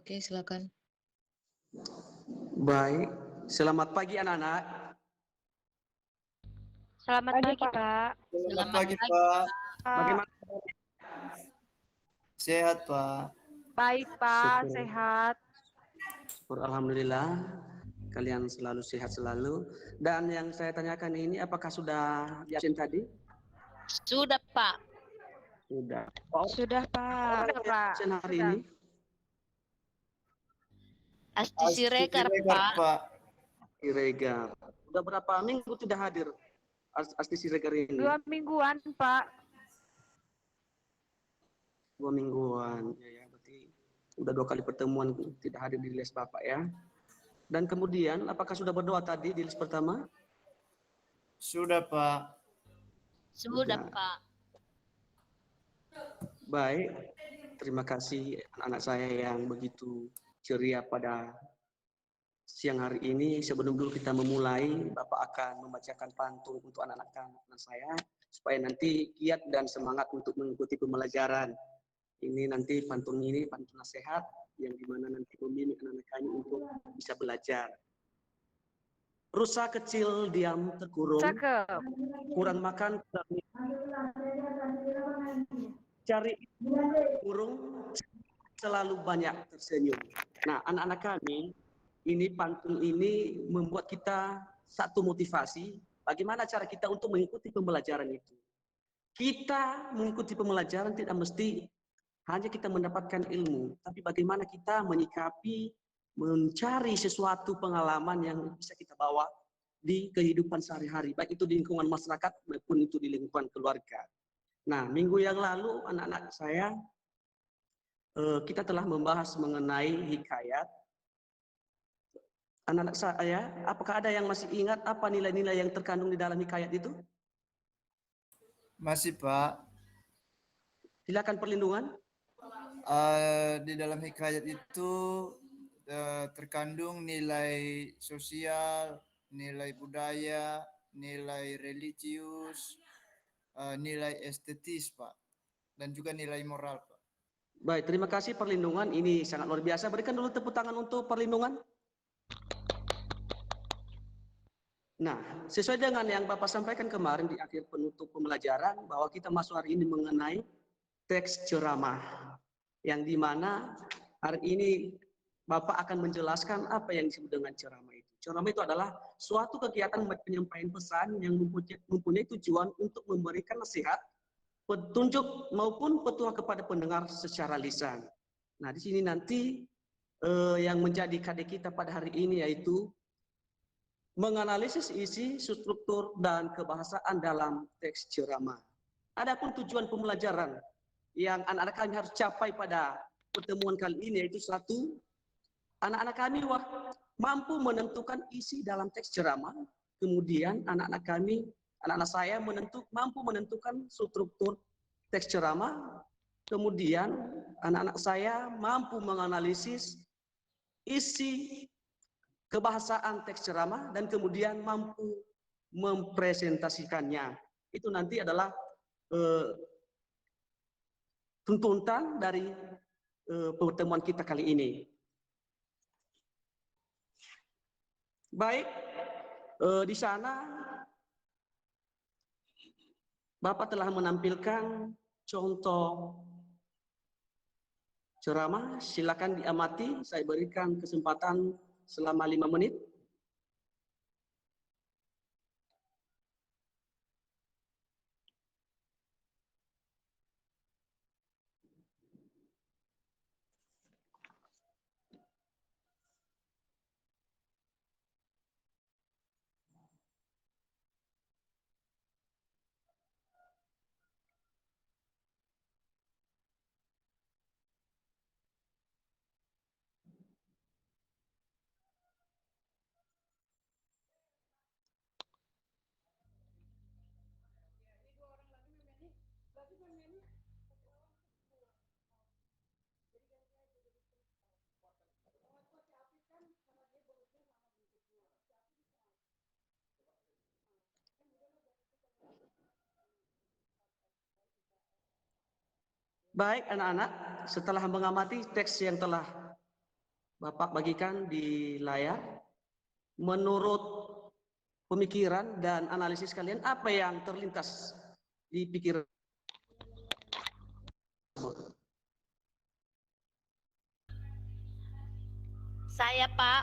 Oke, silakan. Baik, selamat pagi anak-anak. Selamat pagi, Pak. Selamat pagi, Pak. Bagaimana? Sehat, Pak. Baik, Pak. Syukur. Sehat. Syukur alhamdulillah. Kalian selalu sehat selalu. Dan yang saya tanyakan ini, apakah sudah yasin tadi? Sudah, Pak. Sudah. Oh, Sudah, Pak. orang yang yasin hari Sudah. ini? Asti Siregar, Pak. Siregar. Sudah berapa minggu tidak hadir Asti Siregar ini? 2 mingguan, Pak. 2 mingguan. Ya, berarti sudah 2 kali pertemuan tidak hadir di les Bapak ya. Dan kemudian, apakah sudah berdoa tadi di les pertama? Sudah, Pak. Sudah, Pak. Baik, terima kasih anak-anak saya yang begitu ceria pada siang hari ini. Sebelum dulu kita memulai, Bapak akan membacakan pantun untuk anak-anak saya, supaya nanti giat dan semangat untuk mengikuti pembelajaran. Ini nanti pantun ini, pantun nasihat, yang dimana nanti membimbing anak-anak kami untuk bisa belajar. Rusa kecil diam terkurung, Cakep. kurang makan, cari burung, selalu banyak tersenyum. Nah, anak-anak kami, ini pantun ini membuat kita satu motivasi, bagaimana cara kita untuk mengikuti pembelajaran itu. Kita mengikuti pembelajaran tidak mesti hanya kita mendapatkan ilmu, tapi bagaimana kita menyikapi, mencari sesuatu pengalaman yang bisa kita bawa di kehidupan sehari-hari, baik itu di lingkungan masyarakat maupun itu di lingkungan keluarga. Nah, minggu yang lalu anak-anak saya, kita telah membahas mengenai hikayat. Anak-anak saya, apakah ada yang masih ingat apa nilai-nilai yang terkandung di dalam hikayat itu? Masih, Pak. Silakan perlindungan. Di dalam hikayat itu terkandung nilai sosial, nilai budaya, nilai religius, nilai estetis, Pak. Dan juga nilai moral, Pak. Baik, terima kasih perlindungan. Ini sangat luar biasa. Berikan dulu tepuk tangan untuk perlindungan. Nah, sesuai dengan yang Bapak sampaikan kemarin di akhir penutup pembelajaran, bahwa kita masuk hari ini mengenai teks ceramah, yang dimana hari ini Bapak akan menjelaskan apa yang disebut dengan ceramah itu. Ceramah itu adalah suatu kegiatan penyampaian pesan yang mempunyai tujuan untuk memberikan nasihat, petunjuk maupun petua kepada pendengar secara lisan. Nah, di sini nanti yang menjadi KD kita pada hari ini yaitu menganalisis isi, struktur, dan kebahasaan dalam teks ceramah. Adapun tujuan pembelajaran yang anak-anak kami harus capai pada pertemuan kali ini yaitu satu, anak-anak kami mampu menentukan isi dalam teks ceramah. Kemudian anak-anak saya mampu menentukan struktur teks ceramah. Kemudian anak-anak saya mampu menganalisis isi kebahasaan teks ceramah dan kemudian mampu mempresentasikannya. Itu nanti adalah tuntutan dari pertemuan kita kali ini. Baik, di sana Bapak telah menampilkan contoh ceramah. Silakan diamati. Saya berikan kesempatan selama 5 menit. Baik anak-anak, setelah mengamati teks yang telah Bapak bagikan di layar. Menurut pemikiran dan analisis kalian, apa yang terlintas di pikiran? Saya Pak,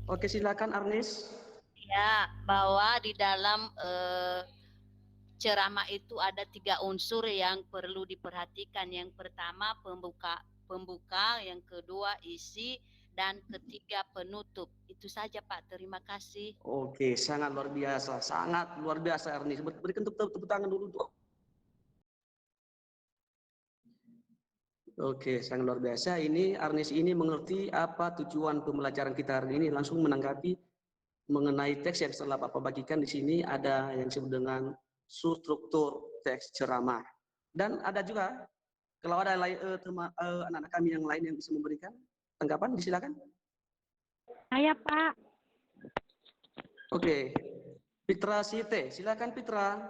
Oke, silakan Arnis. ya bahwa di dalam ceramah itu ada 3 unsur yang perlu diperhatikan. Yang pertama pembuka, yang kedua isi, dan ketiga penutup. Itu saja Pak, terima kasih. Oke, sangat luar biasa Arnis. Berikan tepuk tangan dulu untuk. Oke, sangat luar biasa. Ini Arnis ini mengerti apa tujuan pembelajaran kita hari ini, langsung menanggapi mengenai teks yang setelah Bapak bagikan. Di sini ada yang disebut dengan struktur teks ceramah. Dan ada juga, kalau ada anak-anak kami yang lain yang bisa memberikan tanggapan, disilakan. Saya Pak. Oke, Fitra Site, silakan Fitra.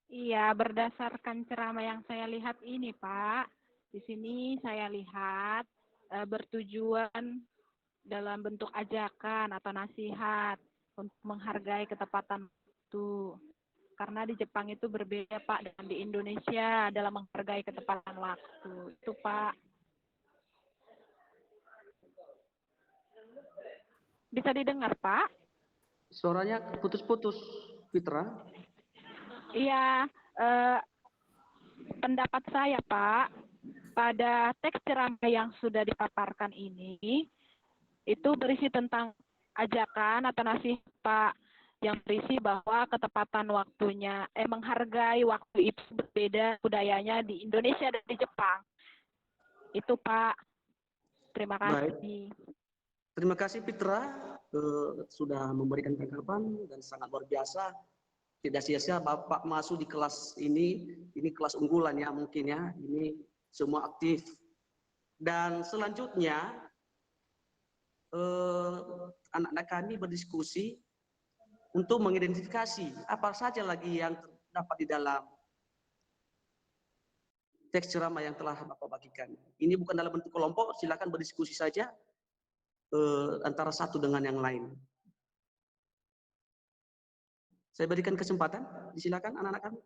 Iya, berdasarkan ceramah yang saya lihat ini Pak, di sini saya lihat bertujuan dalam bentuk ajakan atau nasihat untuk menghargai ketepatan waktu. Karena di Jepang itu berbeda Pak dengan di Indonesia dalam menghargai ketepatan waktu. Itu Pak. Bisa didengar Pak? Suaranya putus-putus, Fitra. Iya, pendapat saya Pak, pada teks ceramah yang sudah dipaparkan ini, itu berisi tentang ajakan atau nasihat Pak, yang berisi bahwa ketepatan waktunya, menghargai waktu itu berbeda budayanya di Indonesia dan di Jepang. Itu Pak, terima kasih. Baik. Terima kasih Fitra sudah memberikan tanggapan dan sangat luar biasa. Tidak sia-sia Bapak masuk di kelas ini kelas unggulan ya mungkin ya, ini semua aktif. Dan selanjutnya anak-anak kami berdiskusi untuk mengidentifikasi apa saja lagi yang terdapat di dalam teks ceramah yang telah Bapak bagikan. Ini bukan dalam bentuk kelompok, silakan berdiskusi saja antara satu dengan yang lain. Saya berikan kesempatan, disilakan anak-anak kami.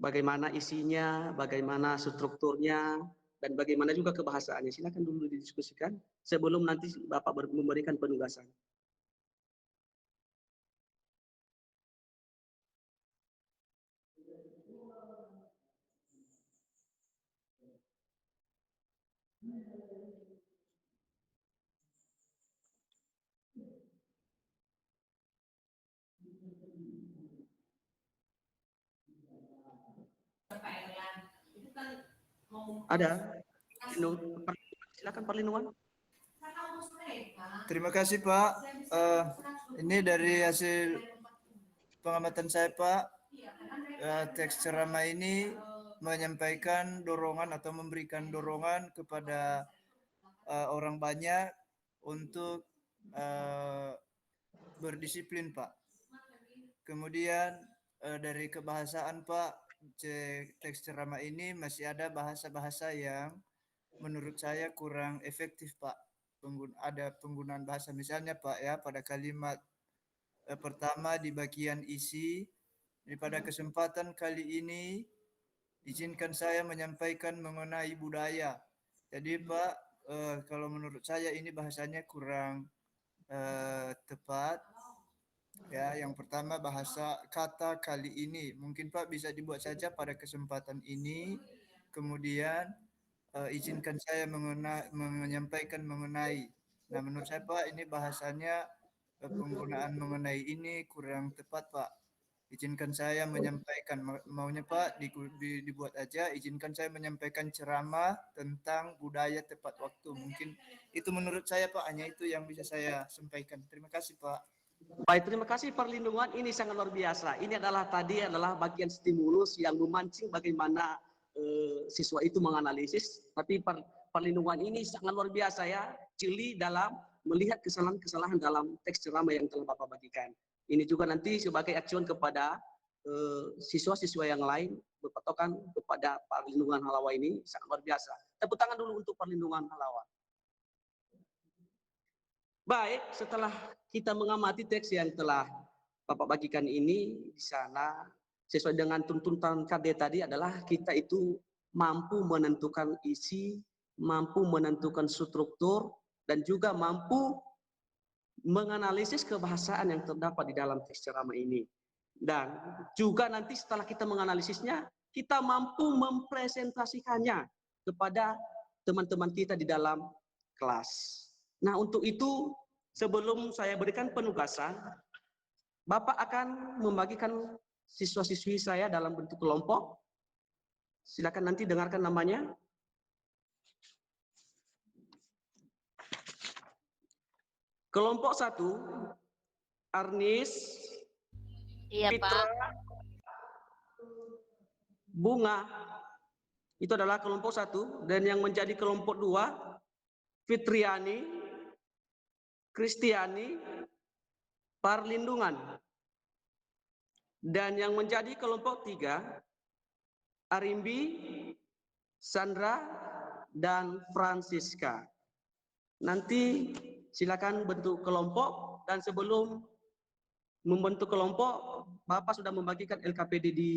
Bagaimana isinya, bagaimana strukturnya, dan bagaimana juga kebahasaannya. Silakan dulu didiskusikan sebelum nanti Bapak memberikan penugasan. Ada? Silakan perlindungan. Terima kasih Pak. Ini dari hasil pengamatan saya Pak, teks ceramah ini menyampaikan dorongan atau memberikan dorongan kepada orang banyak untuk berdisiplin Pak. Kemudian dari kebahasaan Pak, teks ceramah ini masih ada bahasa-bahasa yang menurut saya kurang efektif Pak. Ada penggunaan bahasa misalnya Pak ya pada kalimat pertama di bagian isi. Pada kesempatan kali ini izinkan saya menyampaikan mengenai budaya. Jadi Pak, kalau menurut saya ini bahasanya kurang tepat. Ya, yang pertama bahasa kata kali ini. Mungkin Pak bisa dibuat saja pada kesempatan ini. Kemudian izinkan saya menyampaikan mengenai. Nah, menurut saya Pak, ini bahasanya penggunaan mengenai ini kurang tepat Pak. Izinkan saya menyampaikan, maunya Pak dibuat aja, izinkan saya menyampaikan ceramah tentang budaya tepat waktu. Mungkin itu menurut saya Pak, hanya itu yang bisa saya sampaikan. Terima kasih Pak. Baik, terima kasih perlindungan. Ini sangat luar biasa. Ini adalah bagian stimulus yang memancing bagaimana siswa itu menganalisis. Tapi perlindungan ini sangat luar biasa ya, jeli dalam melihat kesalahan-kesalahan dalam teks ceramah yang telah Bapak bagikan. Ini juga nanti sebagai acuan kepada siswa-siswa yang lain berpatokan kepada perlindungan halawa ini sangat luar biasa. Tepuk tangan dulu untuk perlindungan halawa. Baik, setelah kita mengamati teks yang telah Bapak bagikan ini di sana, sesuai dengan tuntutan KD tadi adalah kita itu mampu menentukan isi, mampu menentukan struktur, dan juga mampu menganalisis kebahasaan yang terdapat di dalam teks ceramah ini. Dan juga nanti setelah kita menganalisisnya, kita mampu mempresentasikannya kepada teman-teman kita di dalam kelas. Nah, untuk itu sebelum saya berikan penugasan, Bapak akan membagikan siswa-siswi saya dalam bentuk kelompok. Silakan nanti dengarkan namanya. Kelompok 1, Arnis, Iya, Fitra, Pak. Bunga. Itu adalah kelompok 1. Dan yang menjadi kelompok 2, Fitriani, Kristiani, Perlindungan. Dan yang menjadi kelompok 3, Arimbi, Sandra, dan Francisca. Nanti silakan bentuk kelompok, dan sebelum membentuk kelompok, Bapak sudah membagikan LKPD di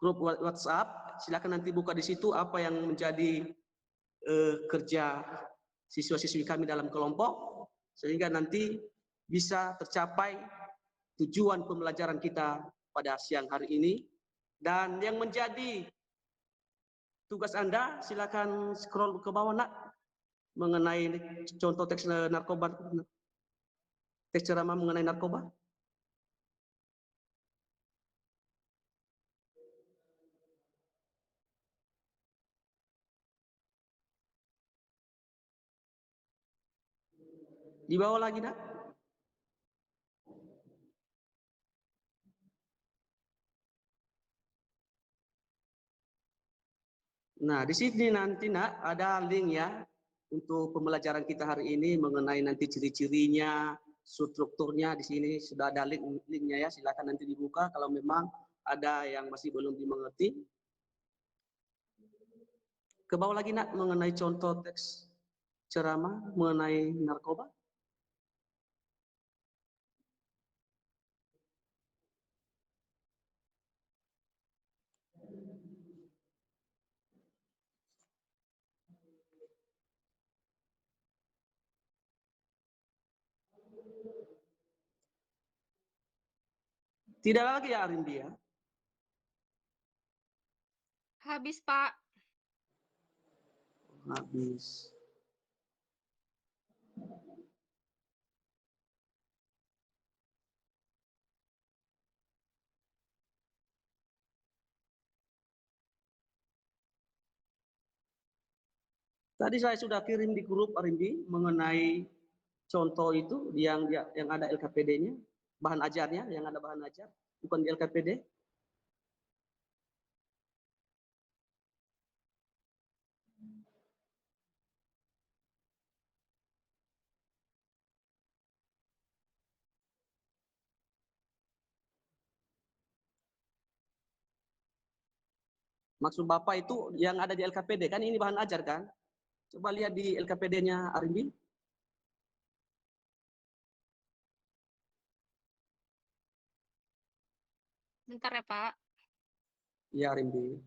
grup WhatsApp. Silakan nanti buka di situ apa yang menjadi kerja siswa-siswi kami dalam kelompok, sehingga nanti bisa tercapai tujuan pembelajaran kita pada siang hari ini. Dan yang menjadi tugas Anda, silakan scroll ke bawah, Nak, mengenai contoh teks narkoba, teks ceramah mengenai narkoba. Di bawah lagi, Nak. Nah, di sini nanti, Nak, ada link ya untuk pembelajaran kita hari ini mengenai nanti ciri-cirinya, strukturnya. Di sini sudah ada linknya ya. Silakan nanti dibuka kalau memang ada yang masih belum dimengerti. Ke bawah lagi, Nak, mengenai contoh teks ceramah mengenai narkoba. Tidak lagi ya, Arimbi ya? Habis, Pak. Habis. Tadi saya sudah kirim di grup Arimbi mengenai contoh itu yang ada LKPD-nya, bahan ajarnya, yang ada bahan ajar, bukan di LKPD. Maksud Bapak itu yang ada di LKPD, kan ini bahan ajar kan? Coba lihat di LKPD-nya Arimbi. Bentar ya, Pak. Ya, Arimbi.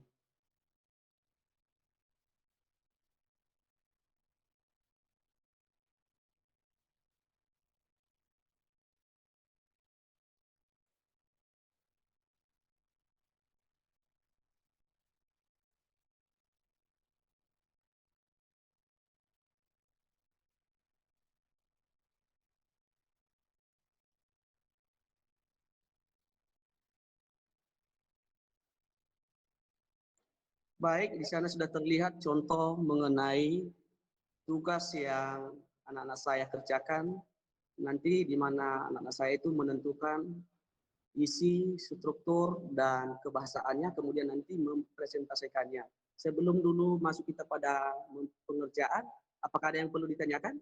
Baik, di sana sudah terlihat contoh mengenai tugas yang anak-anak saya kerjakan. Nanti di mana anak-anak saya itu menentukan isi, struktur, dan kebahasaannya, kemudian nanti mempresentasikannya. Sebelum dulu masuk kita pada pengerjaan, apakah ada yang perlu ditanyakan?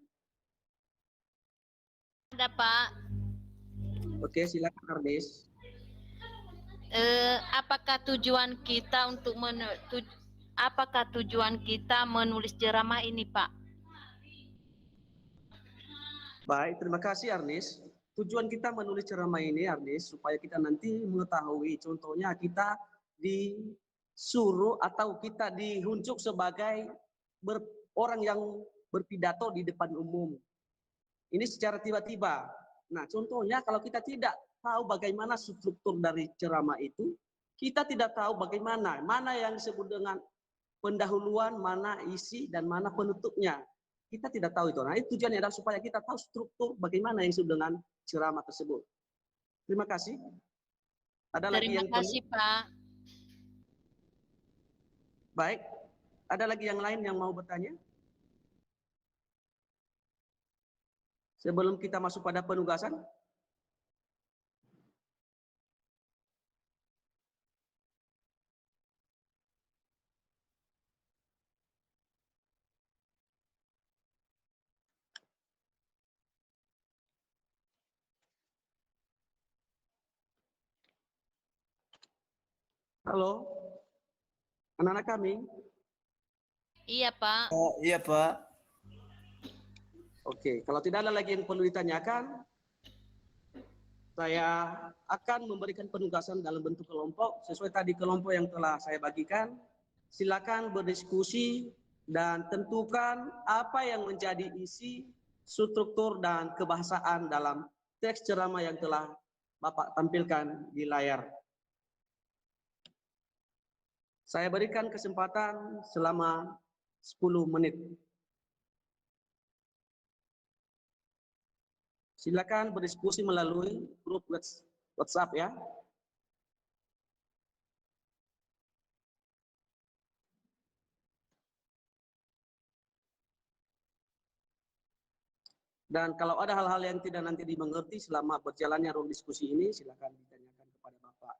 Ada, Pak. Oke, silakan Arnis. Apakah tujuan kita untuk apakah tujuan kita menulis ceramah ini, Pak? Baik, terima kasih Arnis. Tujuan kita menulis ceramah ini, Arnis, supaya kita nanti mengetahui, contohnya kita disuruh atau kita dihunjuk sebagai orang yang berpidato di depan umum. Ini secara tiba-tiba. Nah, contohnya kalau kita tidak tahu bagaimana struktur dari ceramah itu, kita tidak tahu bagaimana, mana yang disebut dengan pendahuluan, mana isi, dan mana penutupnya. Kita tidak tahu itu. Nah, itu tujuannya adalah supaya kita tahu struktur bagaimana yang disebut dengan ceramah tersebut. Terima kasih. Ada lagi Terima yang kasih, Pak. Baik. Ada lagi yang lain yang mau bertanya? Sebelum kita masuk pada penugasan. Halo, anak-anak kami. Iya, Pak. Iya, Pak. Oke, kalau tidak ada lagi yang perlu ditanyakan, saya akan memberikan penugasan dalam bentuk kelompok sesuai tadi kelompok yang telah saya bagikan. Silakan berdiskusi dan tentukan apa yang menjadi isi, struktur dan kebahasaan dalam teks ceramah yang telah Bapak tampilkan di layar. Saya berikan kesempatan selama 10 menit. Silakan berdiskusi melalui grup WhatsApp ya. Dan kalau ada hal-hal yang tidak nanti dimengerti selama berjalannya ruang diskusi ini, silakan ditanyakan kepada Bapak.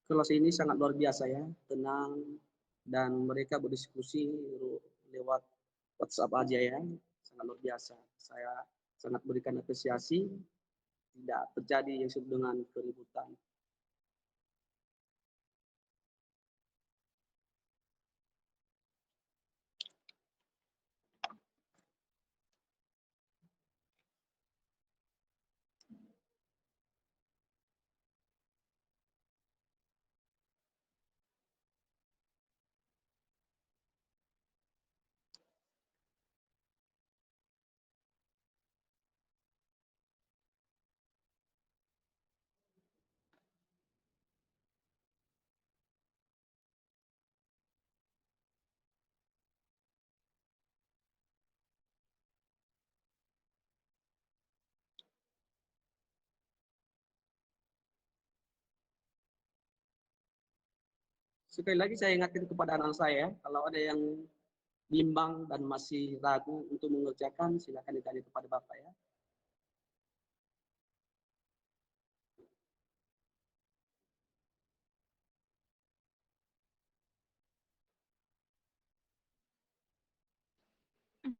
Kelas ini sangat luar biasa ya, tenang, dan mereka berdiskusi lewat WhatsApp aja ya, sangat luar biasa. Saya sangat berikan apresiasi, tidak terjadi yang disebut dengan keributan. Sekali lagi saya ingatkan kepada anak saya, kalau ada yang bimbang dan masih ragu untuk mengerjakan, silakan ditanya kepada Bapak ya.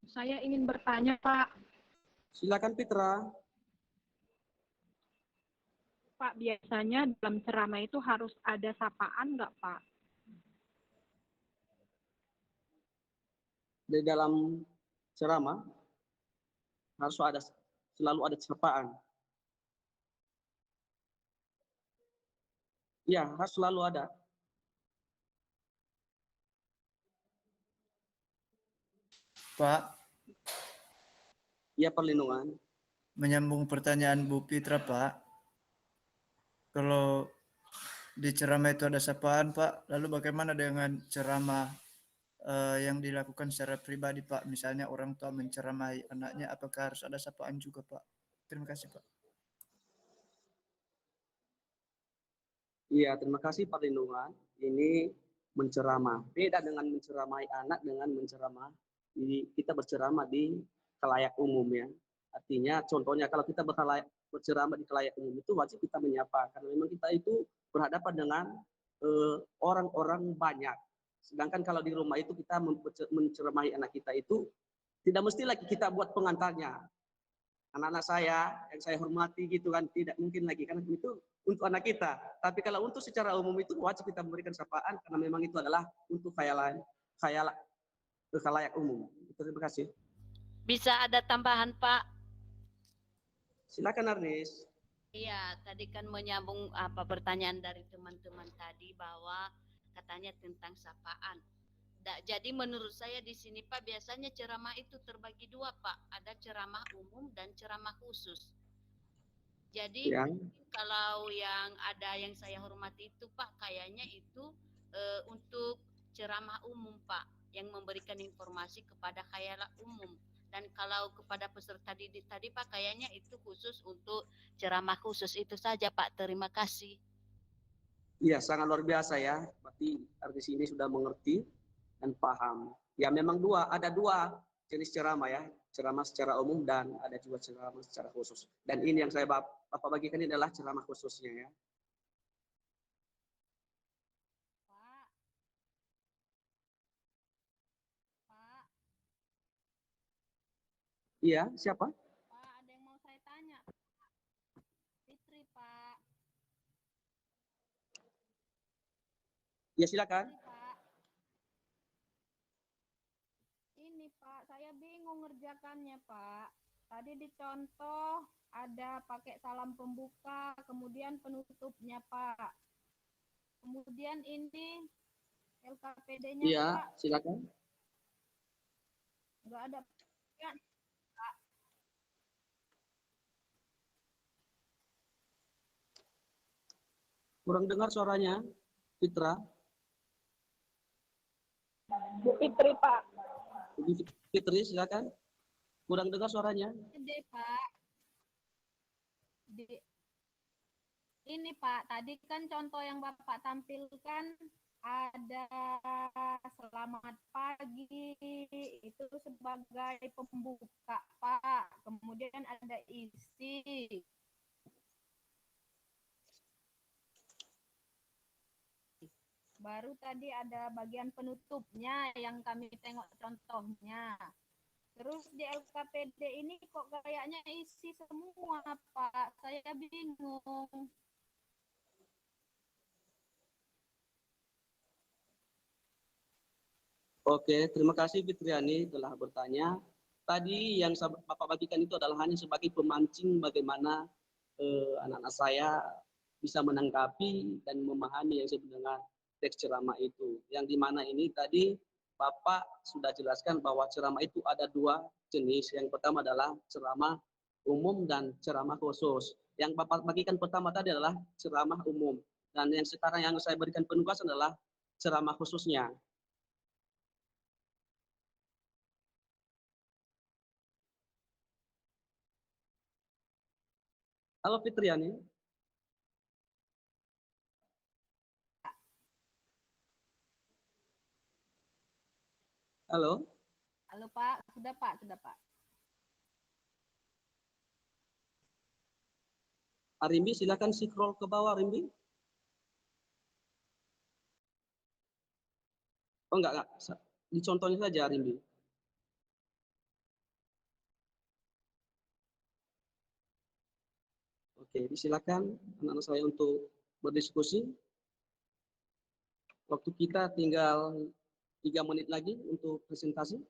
Saya ingin bertanya, Pak. Silakan Fitra. Pak, biasanya dalam ceramah itu harus ada sapaan nggak, Pak? Di dalam ceramah harus ada, selalu ada sapaan. Ya, harus selalu ada. Pak, Ya, perlindungan. menyambung pertanyaan Bu Fitra, Pak. Kalau di ceramah itu ada sapaan, Pak, lalu bagaimana dengan ceramah yang dilakukan secara pribadi, Pak? Misalnya orang tua menceramahi anaknya, apakah harus ada sapaan juga, Pak? Terima kasih, Pak. Iya, terima kasih perlindungan. Ini menceramah. Beda dengan menceramahi anak dengan menceramah. Kita berceramah di khalayak umum ya. Artinya contohnya kalau kita berceramah di khalayak umum itu wajib kita menyapa karena memang kita itu berhadapan dengan orang-orang banyak. Sedangkan kalau di rumah itu kita menceramahi anak kita itu tidak mesti lagi kita buat pengantarnya. Anak-anak saya yang saya hormati gitu kan, tidak mungkin lagi karena itu untuk anak kita. Tapi kalau untuk secara umum itu wajib kita memberikan sapaan karena memang itu adalah untuk khalayak umum. Terima kasih. Bisa ada tambahan, Pak? Silakan Arnis. Iya, tadi kan menyambung apa pertanyaan dari teman-teman tadi bahwa katanya tentang sapaan. Jadi menurut saya di sini Pak biasanya ceramah itu terbagi dua Pak. Ada ceramah umum dan ceramah khusus. Jadi Ya. kalau yang ada yang saya hormati itu Pak kayaknya itu untuk ceramah umum Pak yang memberikan informasi kepada khalayak umum. Dan kalau kepada peserta didik tadi Pak kayaknya itu khusus untuk ceramah khusus itu saja Pak. Terima kasih. Iya, sangat luar biasa ya. Berarti artis ini sudah mengerti dan paham. Ya memang ada dua jenis ceramah ya. Ceramah secara umum dan ada juga ceramah secara khusus. Dan ini yang saya Bapak bagikan ini adalah ceramah khususnya ya. Pak. Pak. Iya, siapa? Pak, ada yang mau saya tanya. Fitri, Pak. Ya silakan. Fitri, Pak. Ini, Pak, saya bingung ngerjakannya, Pak. Tadi dicontoh ada pakai salam pembuka, kemudian penutupnya, Pak. Kemudian ini LKPD-nya, Iya, Pak, silakan. nggak ada. Ya, Pak. Kurang dengar suaranya, Fitra. Bu Fitri, Pak. Fitri, silakan. Kurang dengar suaranya. Gede, Pak. Ini Pak, tadi kan contoh yang Bapak tampilkan ada selamat pagi, itu sebagai pembuka Pak. Kemudian ada isi. Baru tadi ada bagian penutupnya yang kami tengok contohnya. Terus di LKPD ini kok kayaknya isi semua Pak, saya bingung. Oke, terima kasih Fitriani telah bertanya. Tadi yang Bapak bagikan itu adalah hanya sebagai pemancing bagaimana anak-anak saya bisa menanggapi dan memahami yang disebut dengan teks ceramah itu. Yang dimana ini tadi Bapak sudah jelaskan bahwa ceramah itu ada dua jenis. Yang pertama adalah ceramah umum dan ceramah khusus. Yang Bapak bagikan pertama tadi adalah ceramah umum. Dan yang sekarang yang saya berikan penugasan adalah ceramah khususnya. Halo Fitriani. Halo. Halo Pak, sudah Pak, sudah Pak. Arimbi, silakan scroll ke bawah, Arimbi. Oh enggak. Dicontohnya saja, Arimbi. Oke, silakan anak-anak saya untuk berdiskusi. Waktu kita tinggal 3 menit lagi untuk presentasi.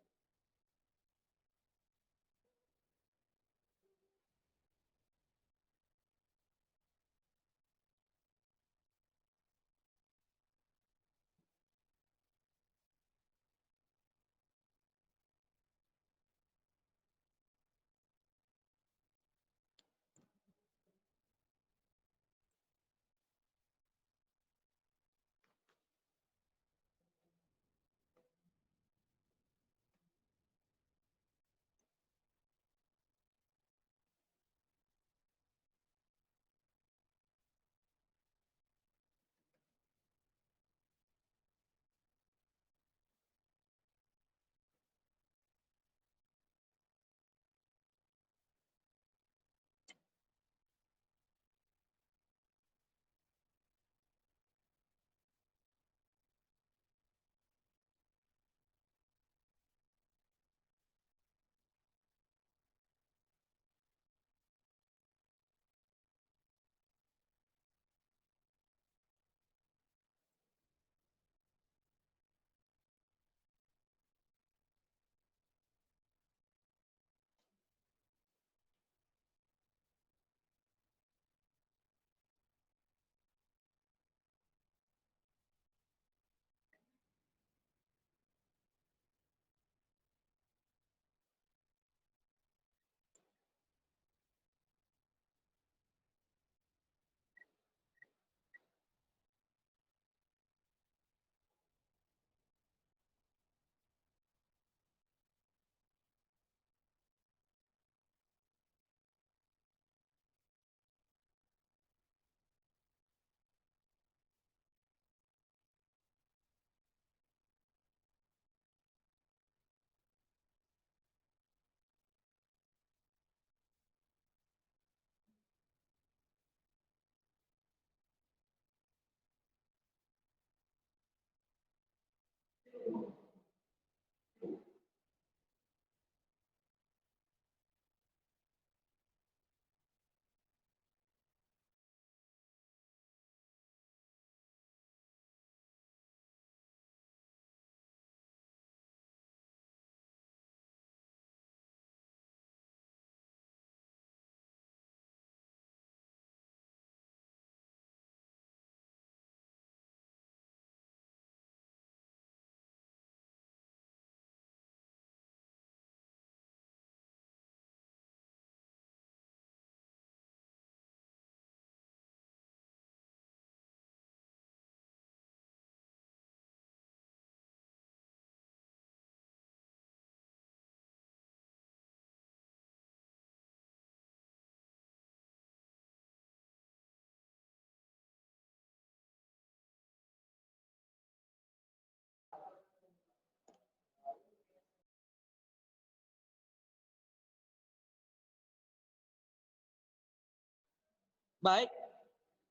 Baik,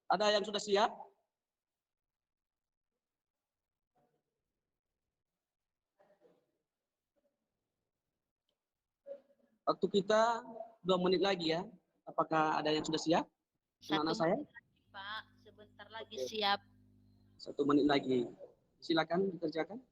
ada yang sudah siap? Waktu kita 2 menit lagi ya. Apakah ada yang sudah siap? Anak-anak 1 saya? menit lagi, Pak. Sebentar lagi Oke. siap. 1 menit lagi. Silakan dikerjakan.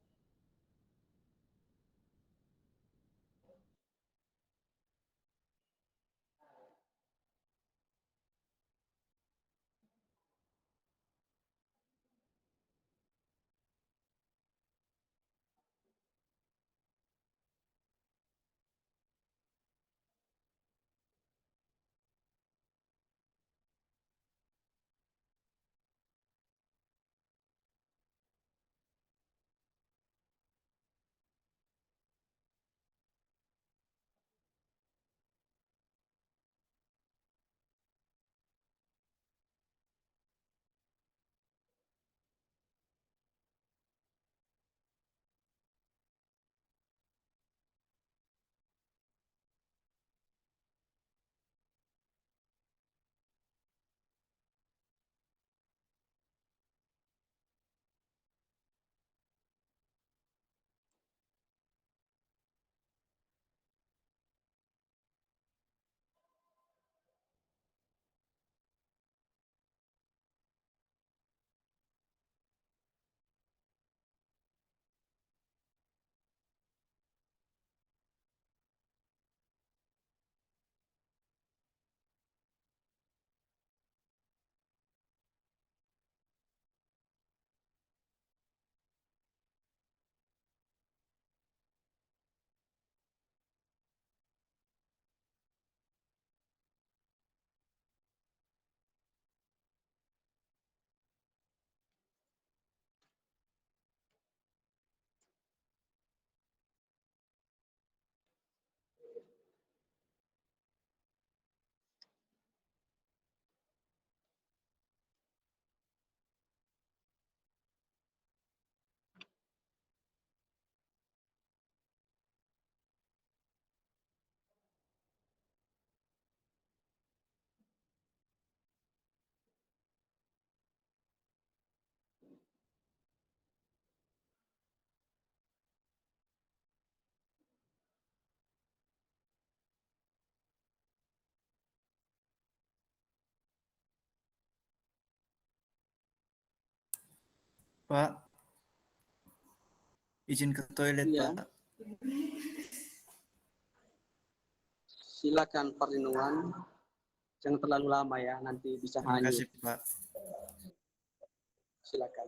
Pak, izin ke toilet, Iya. Pak. Silakan perlindungan. Jangan terlalu lama ya, nanti bisa Terima hanyut. kasih, Pak. Silakan.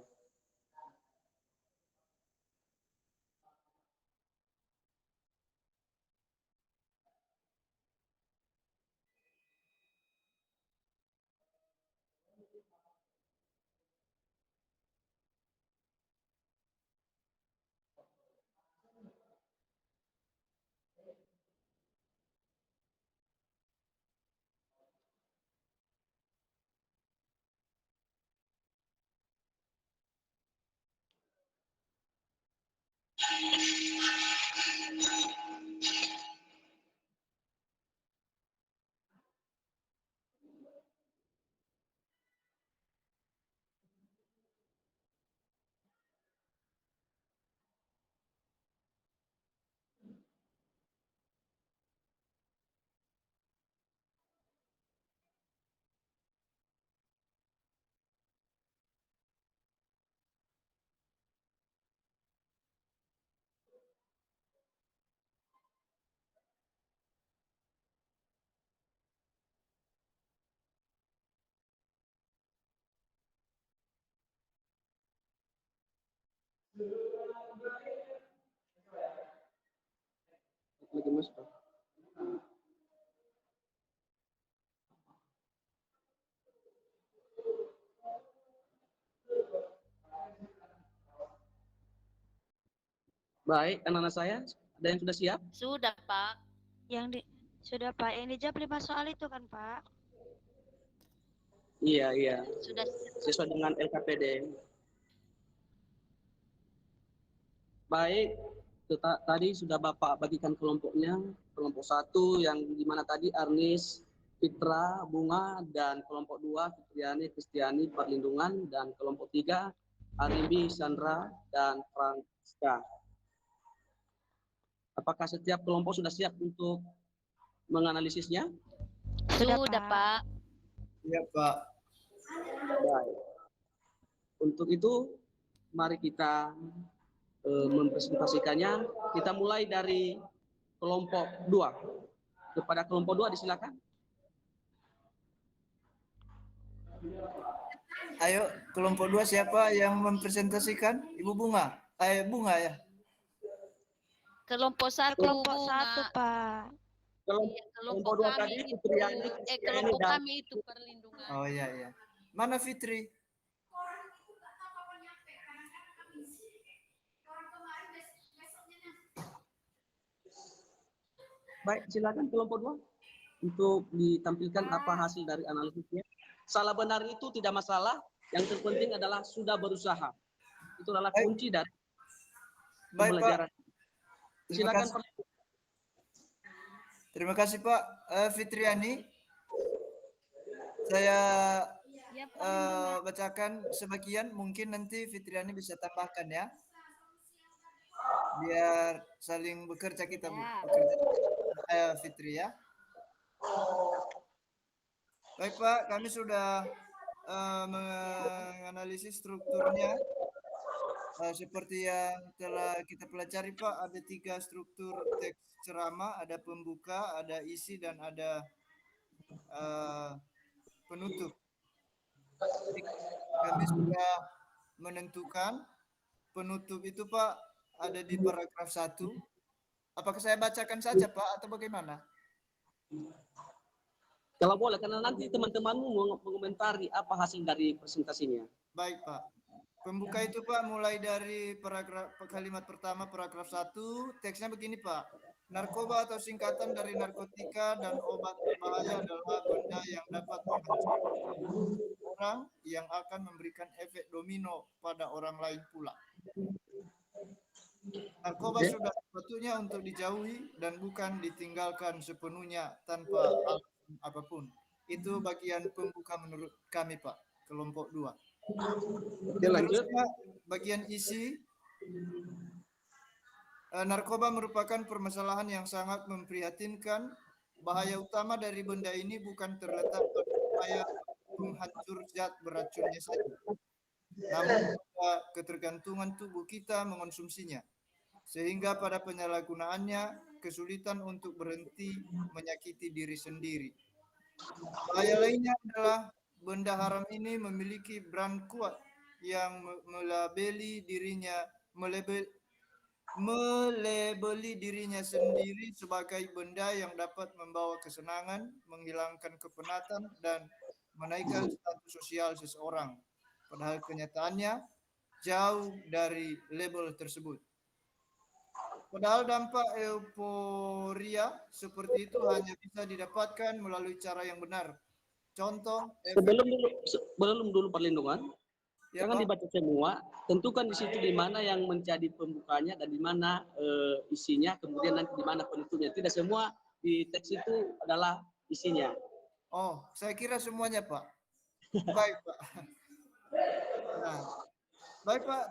Lagi Mas, Pak. Baik, anak-anak saya, ada yang sudah siap? Sudah, Pak. Sudah Pak, yang dijawab 5 soal itu kan Pak? Iya, iya. Sudah Sesuai dengan LKPD. Baik, tadi sudah Bapak bagikan kelompoknya. Kelompok 1 yang dimana tadi Arnis, Fitra, Bunga, dan kelompok 2 Fitriani, Kristiani, Perlindungan, dan kelompok 3 Arimbi, Sandra, dan Franska. Apakah setiap kelompok sudah siap untuk menganalisisnya? Sudah, Pak. Iya, Pak. Baik. Untuk itu, mari kita mempresentasikannya. Kita mulai dari kelompok 2. Kepada kelompok 2 disilakan. Ayo, kelompok 2 siapa yang mempresentasikan? Ibu Bunga. Bunga ya. Kelompok 1, Kelompok Bunga. 1 Pak. Iya, kelompok 2 kami tadi itu, Fitriani, Kristiani, kelompok dan kami itu Perlindungan. Oh iya, iya. Mana Fitri? baik, silakan kelompok 2 untuk ditampilkan apa hasil dari analisisnya. Salah benar itu tidak masalah, yang terpenting adalah sudah berusaha. Itu adalah Baik. kunci dari Baik, Pak. pembelajaran. Terima Silakan kasih. Terima kasih, Pak. Fitriani. Saya Ya, Pak. bacakan sebagian, mungkin nanti Fitriani bisa tambahkan ya. Biar saling bekerja kita, Bu. Ya. Bekerja. Fitri ya. Baik, Pak, kami sudah menganalisis strukturnya. Seperti yang telah kita pelajari, Pak, ada 3 struktur teks ceramah, ada pembuka, ada isi, dan ada penutup. Jadi, kami sudah menentukan penutup itu, Pak, ada di paragraf 1. Apakah saya bacakan saja, Pak, atau bagaimana? Kalau boleh, karena nanti teman-temanmu mengomentari apa hasil dari presentasinya. Baik, Pak. Pembuka itu, Pak, mulai dari kalimat pertama paragraf 1, teksnya begini, Pak. Narkoba atau singkatan dari narkotika dan obat berbahaya adalah benda yang dapat menghancurkan orang yang akan memberikan efek domino pada orang lain pula. Narkoba sudah sepatutnya untuk dijauhi dan bukan ditinggalkan sepenuhnya tanpa alasan apapun. Itu bagian pembuka menurut kami, Pak, kelompok 2. Seterusnya, bagian isi. Narkoba merupakan permasalahan yang sangat memprihatinkan. Bahaya utama dari benda ini bukan terletak pada upaya penghancur zat beracunnya saja, namun pada ketergantungan tubuh kita mengonsumsinya, sehingga pada penyalahgunaannya kesulitan untuk berhenti menyakiti diri sendiri. Bahaya lainnya adalah benda haram ini memiliki brand kuat yang melabeli dirinya sendiri sebagai benda yang dapat membawa kesenangan, menghilangkan kepenatan, dan menaikkan status sosial seseorang. Padahal kenyataannya jauh dari label tersebut. Padahal dampak euforia seperti itu hanya bisa didapatkan melalui cara yang benar. Contoh, Sebelum dulu perlindungan, ya, jangan Pak. dibaca semua. Tentukan di situ di mana yang menjadi pembukanya dan di mana isinya, kemudian nanti di mana penutupnya. Tidak semua di teks itu adalah isinya. Oh, saya kira semuanya, Pak. Baik, Pak. Nah, baik, Pak.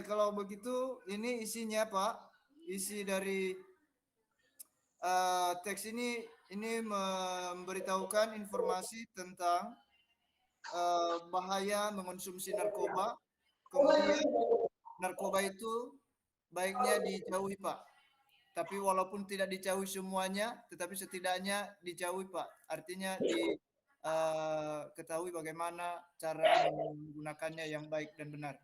Kalau begitu, ini isinya, Pak. Isi dari teks ini memberitahukan informasi tentang bahaya mengonsumsi narkoba. Kemudian narkoba itu baiknya dijauhi, Pak. Tapi walaupun tidak dijauhi semuanya, tetapi setidaknya dijauhi, Pak. Artinya ketahui bagaimana cara menggunakannya yang baik dan benar.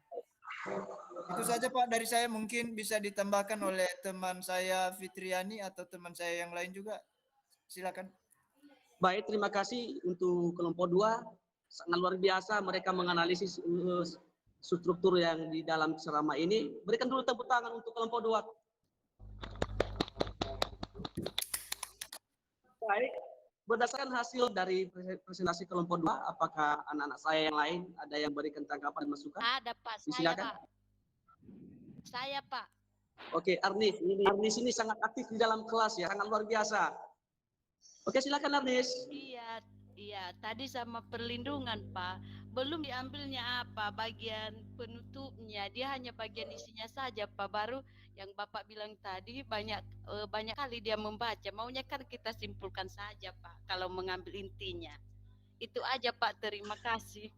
Itu saja, Pak, dari saya. Mungkin bisa ditambahkan oleh teman saya Fitriani atau teman saya yang lain juga. Silakan. Baik, terima kasih untuk kelompok 2. Sangat luar biasa mereka menganalisis struktur yang di dalam ceramah ini. Berikan dulu tepuk tangan untuk kelompok 2. Baik, berdasarkan hasil dari presentasi kelompok 2, apakah anak-anak saya yang lain ada yang berikan tanggapan dan masukan? Ada, Pak. Saya, Silakan. Pak. Saya, Pak. Oke, Arnis ini sangat aktif di dalam kelas ya, sangat luar biasa. Oke, silakan Arnis. Iya, tadi sama perlindungan, Pak. Belum diambilnya apa bagian penutupnya, dia hanya bagian isinya saja, Pak. Baru yang Bapak bilang tadi banyak kali dia membaca. Maunya kan kita simpulkan saja, Pak, kalau mengambil intinya. Itu aja, Pak. Terima kasih.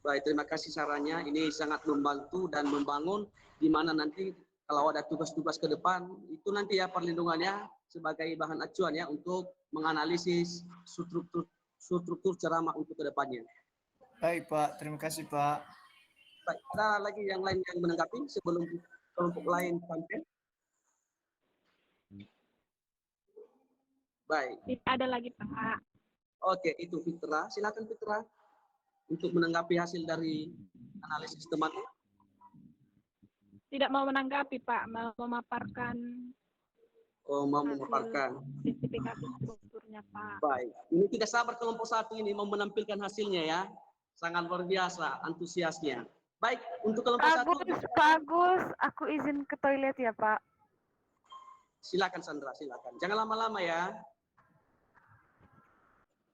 Baik, terima kasih sarannya. Ini sangat membantu dan membangun di mana nanti kalau ada tugas-tugas ke depan, itu nanti ya perlindungannya sebagai bahan acuan ya untuk menganalisis struktur ceramah untuk ke depannya. Baik, Pak. Terima kasih, Pak. Baik, ada lagi yang lain yang menanggapi sebelum kelompok lain sampai? Baik. Tidak ada lagi, Pak. Oke, itu Fitra. Silakan Fitra untuk menanggapi hasil dari analisis temannya. Tidak mau menanggapi, Pak, mau memaparkan. Oh, mau memaparkan. Spesifikasi strukturnya, Pak. Baik, ini tidak sabar kelompok 1 ini mau menampilkan hasilnya ya. Sangat luar biasa antusiasnya. Baik, untuk kelompok 1. Pak Agus, aku izin ke toilet ya, Pak. Silakan Sandra, silakan. Jangan lama-lama ya.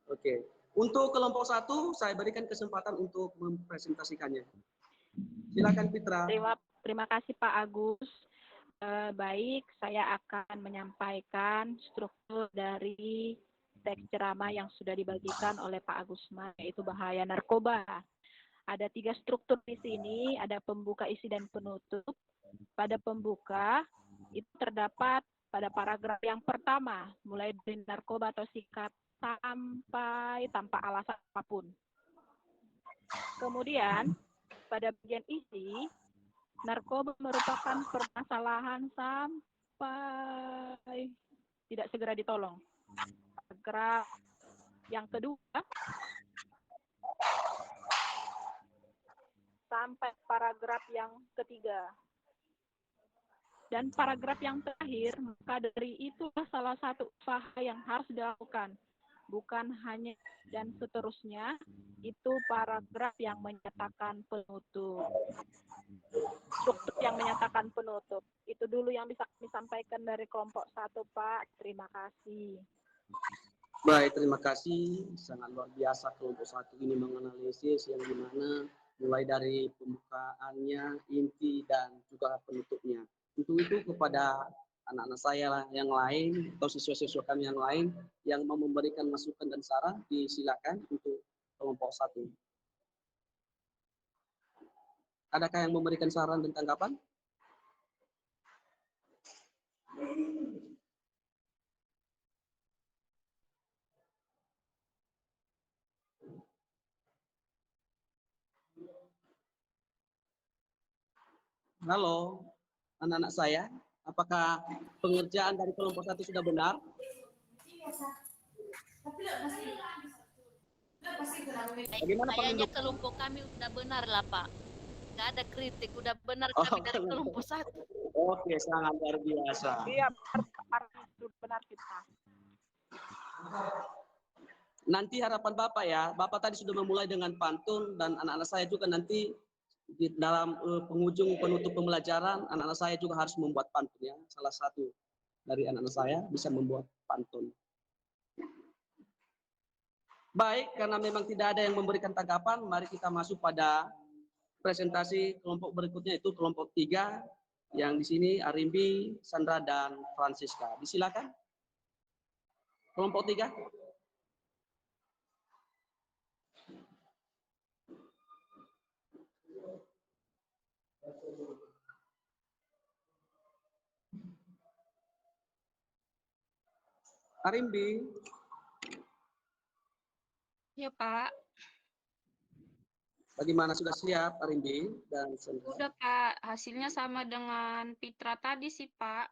Oke. Untuk kelompok 1, saya berikan kesempatan untuk mempresentasikannya. Silakan Fitra. Terima kasih Pak Agus. Baik, saya akan menyampaikan struktur dari teks ceramah yang sudah dibagikan oleh Pak Agusman, yaitu bahaya narkoba. Ada 3 struktur di sini, ada pembuka, isi, dan penutup. Pada pembuka, itu terdapat pada paragraf yang pertama, mulai dari narkoba atau sikat sampai tanpa alasan apapun. Kemudian, pada bagian isi, narkoba merupakan permasalahan sampai tidak segera ditolong. Paragraf yang kedua sampai paragraf yang ketiga. Dan paragraf yang terakhir, maka dari itulah salah satu usaha yang harus dilakukan. Bukan hanya dan seterusnya, itu paragraf yang menyatakan penutup. Struktur yang menyatakan penutup. Itu dulu yang bisa kami sampaikan dari kelompok 1, Pak. Terima kasih. Baik, terima kasih. Sangat luar biasa kelompok 1 ini menganalisis yang dimana mulai dari pembukaannya, inti, dan juga penutupnya. Untuk itu kepada anak-anak saya yang lain atau siswa-siswa kami yang lain yang mau memberikan masukan dan saran, disilakan untuk kelompok 1. Adakah yang memberikan saran dan tanggapan? Halo, anak-anak saya, apakah pengerjaan dari kelompok 1 sudah benar? Bagaimana Pak Kayaknya Menduk? kelompok kami udah benar lah Pak. Nggak ada kritik, udah benar Oh, kami dari kelompok 1. Oke, sangat luar biasa. Iya, benar kita. Nanti harapan Bapak ya, Bapak tadi sudah memulai dengan pantun dan anak-anak saya juga nanti di dalam penghujung penutup pembelajaran, anak-anak saya juga harus membuat pantun ya. Salah satu dari anak-anak saya bisa membuat pantun. Baik, karena memang tidak ada yang memberikan tanggapan, mari kita masuk pada presentasi kelompok berikutnya, itu kelompok 3 yang di sini Arimbi, Sandra dan Francisca. Disilakan. Kelompok 3. Arimbi. Ya Pak, Bagaimana, sudah siap Arimbi dan Sandra? udah Pak, hasilnya sama dengan Fitra tadi sih Pak.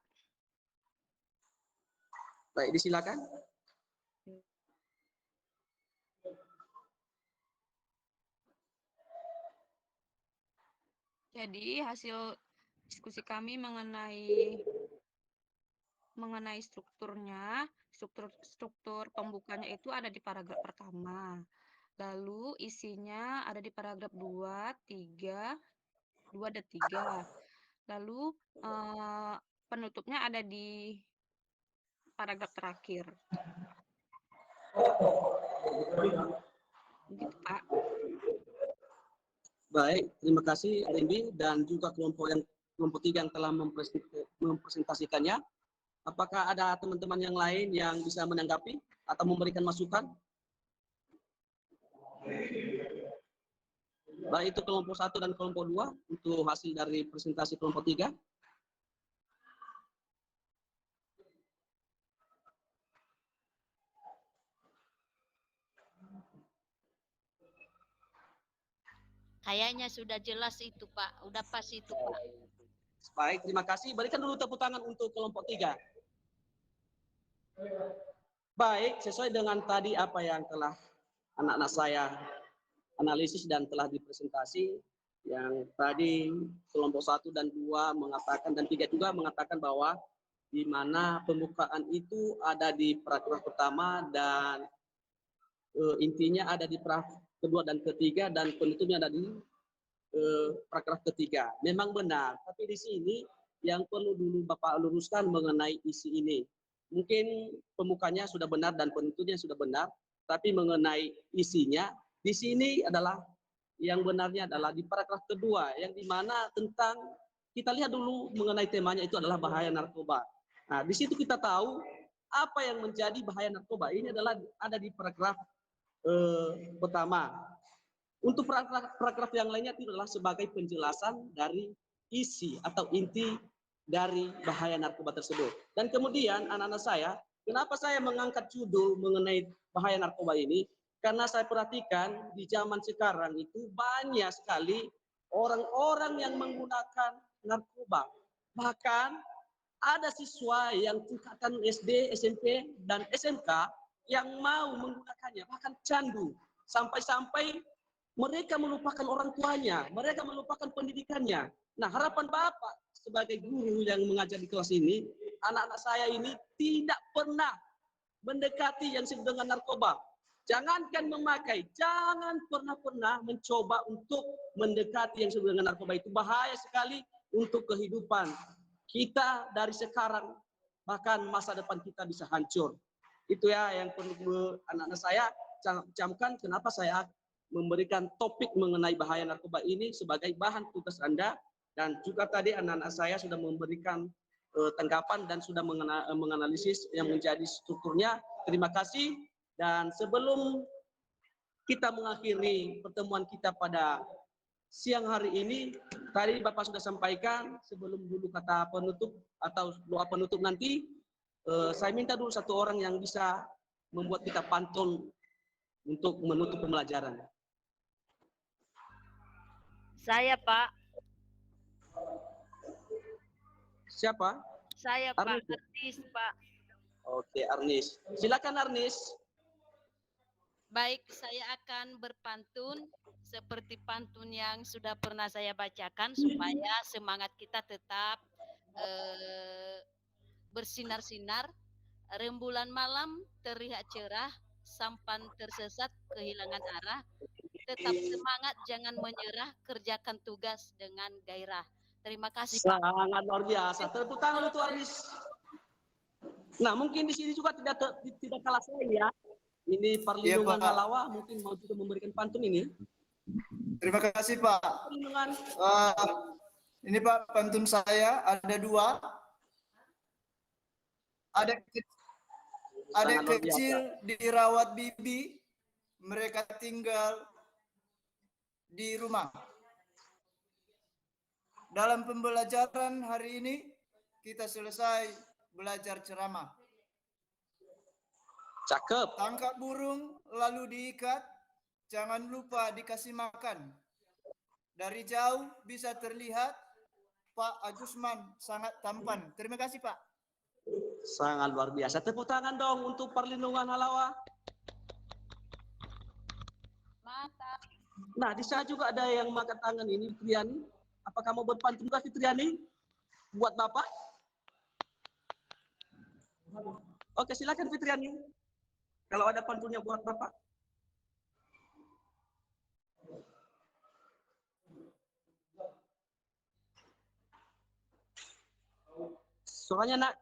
Baik, disilakan. Jadi hasil diskusi kami mengenai strukturnya, struktur pembukanya itu ada di paragraf pertama. Lalu isinya ada di paragraf 2, 3, 2 dan 3. Lalu penutupnya ada di paragraf terakhir. Gitu, Pak. Baik, terima kasih Arimbi dan juga kelompok 3 yang telah mempresentasikannya. Apakah ada teman-teman yang lain yang bisa menanggapi atau memberikan masukan? Baik itu kelompok 1 dan kelompok 2 untuk hasil dari presentasi kelompok 3. Kayaknya sudah jelas itu Pak, udah pas itu Pak. Baik, terima kasih. Berikan dulu tepuk tangan untuk kelompok 3. Baik, sesuai dengan tadi apa yang telah anak-anak saya analisis dan telah dipresentasi, yang tadi kelompok 1 dan 2 mengatakan, dan 3 juga mengatakan bahwa di mana pembukaan itu ada di paragraf pertama dan intinya ada di paragraf kedua dan ketiga, dan penutupnya ada di paragraf ketiga. Memang benar, tapi di sini yang perlu dulu Bapak luruskan mengenai isi ini. Mungkin pembukanya sudah benar dan penutupnya sudah benar, tapi mengenai isinya di sini adalah yang benarnya adalah di paragraf kedua, yang dimana tentang, kita lihat dulu mengenai temanya itu adalah bahaya narkoba. Nah, di situ kita tahu apa yang menjadi bahaya narkoba. Ini adalah ada di paragraf pertama. Untuk paragraf yang lainnya itu adalah sebagai penjelasan dari isi atau inti dari bahaya narkoba tersebut. Dan kemudian anak-anak saya, kenapa saya mengangkat judul mengenai bahaya narkoba ini? Karena saya perhatikan di zaman sekarang itu banyak sekali orang-orang yang menggunakan narkoba. Bahkan ada siswa yang tingkatan SD, SMP, dan SMK yang mau menggunakannya, bahkan candu. Sampai-sampai mereka melupakan orang tuanya, mereka melupakan pendidikannya. Nah, harapan Bapak sebagai guru yang mengajar di kelas ini, anak-anak saya ini tidak pernah mendekati yang disebut dengan narkoba. Jangankan memakai, jangan pernah mencoba untuk mendekati yang disebut dengan narkoba. Itu bahaya sekali untuk kehidupan kita dari sekarang, bahkan masa depan kita bisa hancur. Itu ya yang perlu anak-anak saya camkan, kenapa saya memberikan topik mengenai bahaya narkoba ini sebagai bahan tugas Anda, dan juga tadi anak-anak saya sudah memberikan tanggapan dan sudah menganalisis yang menjadi strukturnya. Terima kasih, dan sebelum kita mengakhiri pertemuan kita pada siang hari ini tadi Bapak sudah sampaikan sebelum dulu kata penutup atau doa penutup nanti, saya minta dulu satu orang yang bisa membuat kita pantun untuk menutup pembelajaran. Saya, Pak. Siapa? Saya, Pak. Arnis. Arnis, Pak. Oke, Arnis. Silakan Arnis. Baik, saya akan berpantun seperti pantun yang sudah pernah saya bacakan supaya semangat kita tetap bersinar-sinar. Rembulan malam terlihat cerah, sampan tersesat kehilangan arah. Tetap semangat, jangan menyerah, kerjakan tugas dengan gairah. Terima kasih, Pak. Sangat luar biasa. Tepuk tangan untuk Arnis. Nah, mungkin di sini juga tidak kalah saya ya. Ini perlindungan Pak. halawa mungkin mau juga memberikan pantun ini. Terima kasih Pak. Perlindungan. Ini Pak pantun saya ada 2. Adik kecil dirawat bibi, mereka tinggal di rumah. Dalam pembelajaran hari ini kita selesai belajar ceramah. Cakep. Tangkap burung lalu diikat, jangan lupa dikasih makan. Dari jauh bisa terlihat Pak Agusman sangat tampan. Terima kasih Pak. Sangat luar biasa. Tepuk tangan dong untuk perlindungan halawa. Mantap. Nah, di sana juga ada yang makan tangan ini, Fitriani. Apakah mau berpantun juga Fitriani? Buat Bapak? Oke, silakan Fitriani. Kalau ada pantunnya buat Bapak. Soalnya nak.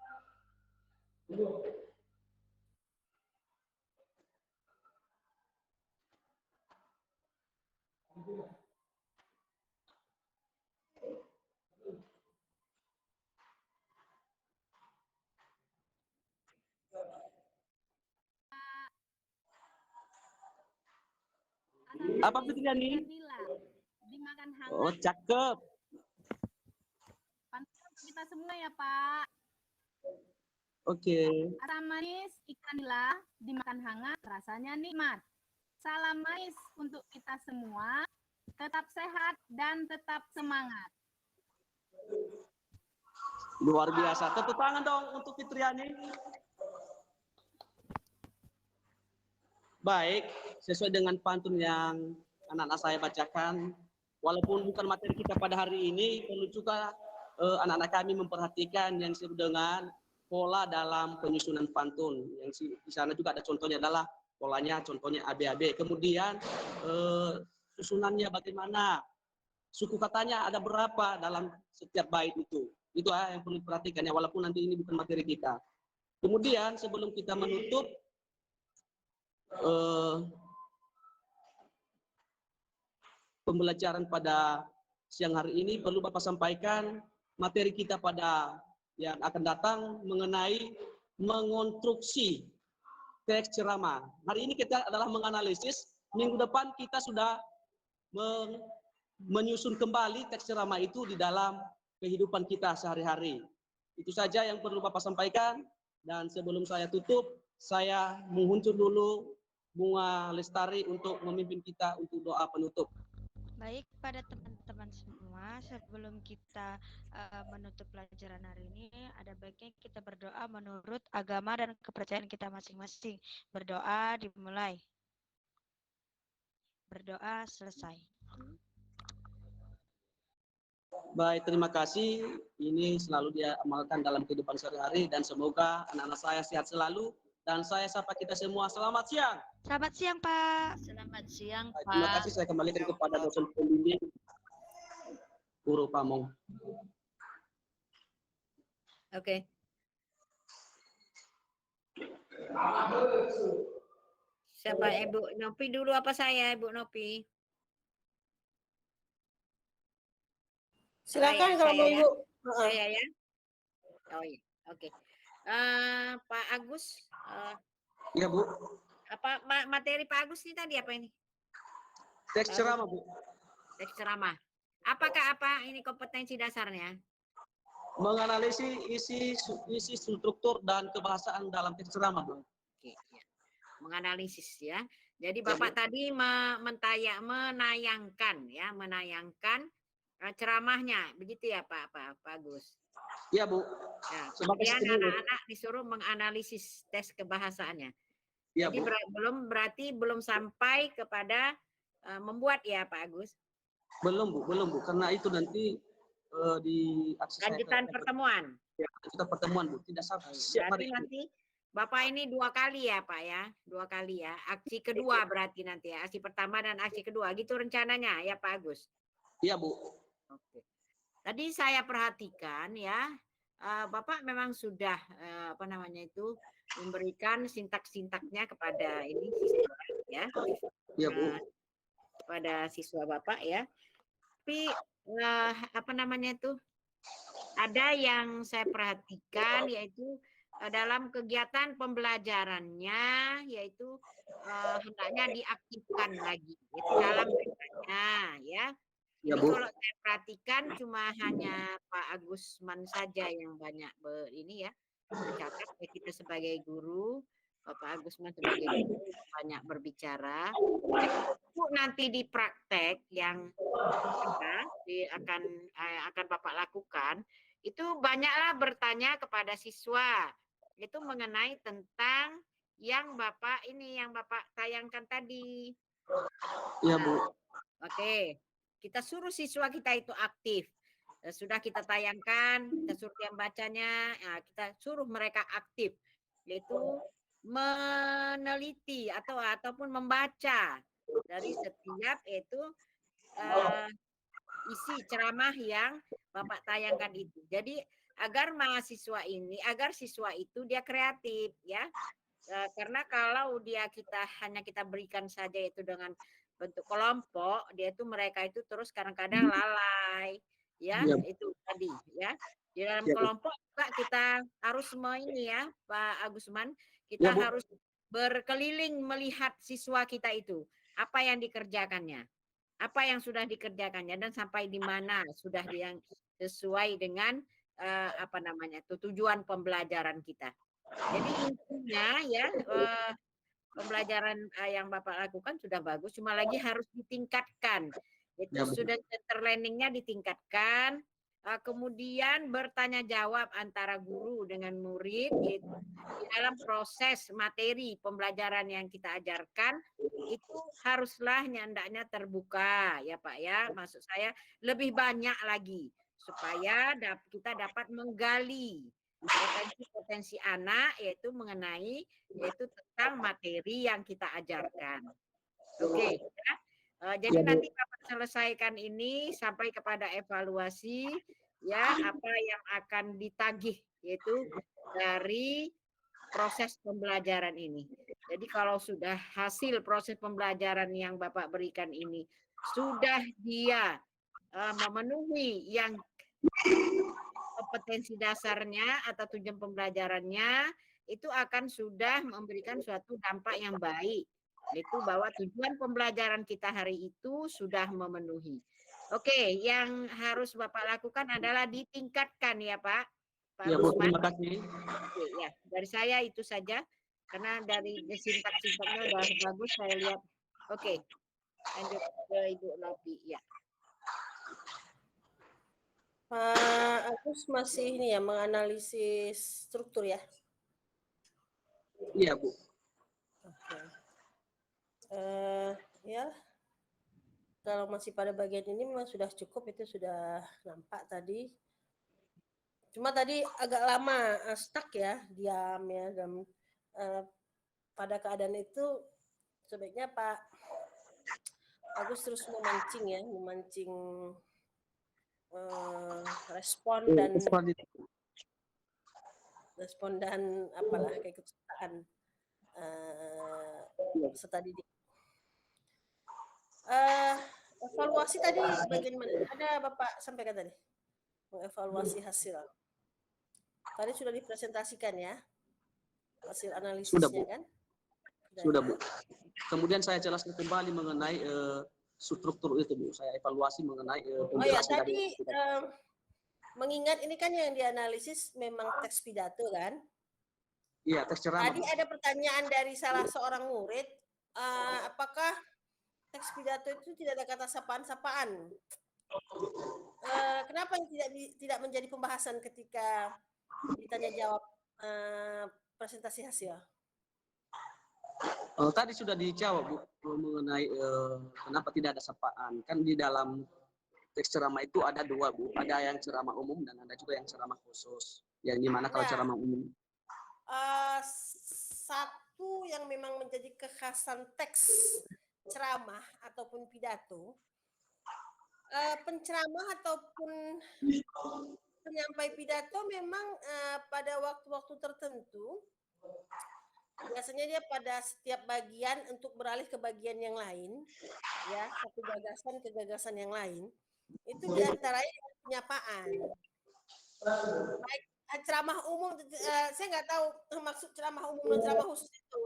Apa Fitriani? Dimakan hangat. Oh, cakep. Pantun kita semua ya Pak. Oke. Asam manis ikan nila dimakan hangat rasanya nikmat. Salam manis untuk kita semua. Tetap sehat dan tetap semangat. Luar biasa. Tepuk tangan dong untuk Fitriani. Baik, sesuai dengan pantun yang anak-anak saya bacakan, walaupun bukan materi kita pada hari ini, perlu juga anak-anak kami memperhatikan yang disebut dengan pola dalam penyusunan pantun. Yang di sana juga ada contohnya adalah polanya, contohnya ABAB. Kemudian susunannya bagaimana, suku katanya ada berapa dalam setiap bait itu. Itu yang perlu diperhatikan ya, walaupun nanti ini bukan materi kita. Kemudian sebelum kita menutup, pembelajaran pada siang hari ini perlu Bapak sampaikan materi kita pada yang akan datang mengenai mengonstruksi teks ceramah. Hari ini kita adalah menganalisis, minggu depan kita sudah menyusun kembali teks ceramah itu di dalam kehidupan kita sehari-hari. Itu saja yang perlu Bapak sampaikan, dan sebelum saya tutup, saya menguncur dulu Bunga Lestari untuk memimpin kita untuk doa penutup. Baik, pada teman-teman semua, sebelum kita menutup pelajaran hari ini, ada baiknya kita berdoa menurut agama dan kepercayaan kita masing-masing. Berdoa dimulai. Berdoa selesai. Baik, terima kasih. Ini selalu dia amalkan dalam kehidupan sehari-hari, dan semoga anak-anak saya sehat selalu. Dan saya sapa kita semua, selamat siang. Selamat siang, Pak. Selamat siang, Pak. Terima kasih, saya kembalikan kepada dosen pembimbing, Guru Pamong. Oke. Siapa Ibu Nopi dulu apa saya, Ibu Nopi? Silakan kalau mau Ibu. Saya ya. Oh iya, oke. Pak Agus. Iya Bu. Apa materi Pak Agus ini tadi apa ini? Teks ceramah Bu. teks ceramah. Apakah ini kompetensi dasarnya? Menganalisis isi struktur dan kebahasaan dalam teks ceramah, Bu. Oke, ya. Menganalisis ya. Jadi Ya, Bapak Bu. tadi menayangkan ceramahnya, begitu ya Pak Agus? Iya, Bu. Ya, Sebagai kemudian stimulus. anak-anak disuruh menganalisis tes kebahasaannya. Iya, Jadi Bu. berarti belum sampai kepada membuat ya Pak Agus? Belum, Bu. Karena itu nanti di akses saya Lanjutan pertemuan. Ya, kita pertemuan, Bu. Tidak sampai siap Berarti hari ini. nanti Bapak ini 2 kali ya Pak ya? 2 kali ya. Aksi kedua berarti nanti ya. Aksi pertama dan aksi kedua. Gitu rencananya ya Pak Agus? Iya, Bu. Oke. Tadi saya perhatikan ya, Bapak memang sudah memberikan sintak-sintaknya kepada ini siswa ya. Iya, Bu. Kepada siswa Bapak ya. Tapi ada yang saya perhatikan yaitu dalam kegiatan pembelajarannya yaitu hendaknya diaktifkan lagi itu dalam petanya ya. Ya, Jadi Bu. kalau saya perhatikan cuma hanya Pak Agusman saja yang banyak bercatat. Kita sebagai guru, Bapak Agusman sebagai guru banyak berbicara. Itu nanti di praktek yang akan Bapak lakukan, itu banyaklah bertanya kepada siswa. Itu mengenai tentang yang Bapak tayangkan tadi. Iya, Bu. Oke. Kita suruh siswa kita itu aktif. Sudah kita tayangkan, kita suruh yang bacanya, kita suruh mereka aktif. Yaitu meneliti ataupun membaca dari setiap isi ceramah yang Bapak tayangkan itu. Jadi agar siswa itu dia kreatif ya. Karena kalau hanya kita berikan saja itu dengan bentuk kelompok, mereka itu terus kadang-kadang lalai ya, itu tadi ya. Di dalam kelompok juga kita harus Pak Agusman, kita harus berkeliling melihat siswa kita itu apa yang dikerjakannya, apa yang sudah dikerjakannya dan sampai di mana sudah yang sesuai dengan tujuan pembelajaran kita. Jadi intinya ya pembelajaran yang Bapak lakukan sudah bagus, cuma lagi harus ditingkatkan. Itu student center learning-nya ditingkatkan, kemudian bertanya jawab antara guru dengan murid di dalam proses materi pembelajaran yang kita ajarkan itu haruslah hendaknya terbuka ya Pak ya. Maksud saya lebih banyak lagi supaya kita dapat menggali potensi anak yaitu tentang materi yang kita ajarkan. Oke, ya. Jadi nanti Bapak selesaikan ini sampai kepada evaluasi ya apa yang akan ditagih yaitu dari proses pembelajaran ini. Jadi kalau sudah hasil proses pembelajaran yang Bapak berikan ini sudah dia memenuhi yang kompetensi dasarnya atau tujuan pembelajarannya itu akan sudah memberikan suatu dampak yang baik, yaitu bahwa tujuan pembelajaran kita hari itu sudah memenuhi. Oke, yang harus Bapak lakukan adalah ditingkatkan ya Pak. Ya, Bu, terima kasih. Oke, ya, dari saya itu saja karena dari sintak-sintaknya udah bagus saya lihat. Oke, lanjut ke Ibu Novi ya. Pak Agus masih menganalisis struktur ya? Iya, Bu. Oke. Ya, kalau masih pada bagian ini memang sudah cukup, itu sudah nampak tadi. Cuma tadi agak lama stuck ya, diam ya. Dan pada keadaan itu sebaiknya Pak Agus terus memancing respon dan apalah keikutsertaan peserta didik. Evaluasi tadi bagian mana? Ada Bapak sampaikan tadi mengevaluasi hasil. Tadi sudah dipresentasikan ya hasil analisisnya. Sudah, Bu. kan? Sudah, Bu. Kemudian saya jelaskan kembali mengenai struktur itu Bu, saya evaluasi mengenai Oh ya, penjelasan dari tadi mengingat ini kan yang dianalisis memang teks pidato kan? Iya, teks ceramah. Tadi ada pertanyaan dari salah seorang murid, apakah teks pidato itu tidak ada kata sapaan-sapaan? Kenapa tidak menjadi pembahasan ketika ditanya jawab presentasi hasil? Tadi sudah dijawab Bu mengenai kenapa tidak ada sapaan. Kan di dalam teks ceramah itu ada dua Bu, ada yang ceramah umum dan ada juga yang ceramah khusus. Yang dimana kalau ceramah umum? Satu yang memang menjadi kekhasan teks ceramah ataupun pidato, penceramah ataupun penyampai pidato memang pada waktu-waktu tertentu biasanya dia pada setiap bagian untuk beralih ke bagian yang lain, ya, satu gagasan ke gagasan yang lain, itu diantaranya penyapaan. Baik ceramah umum, saya nggak tahu maksud ceramah umum dan ceramah khusus itu.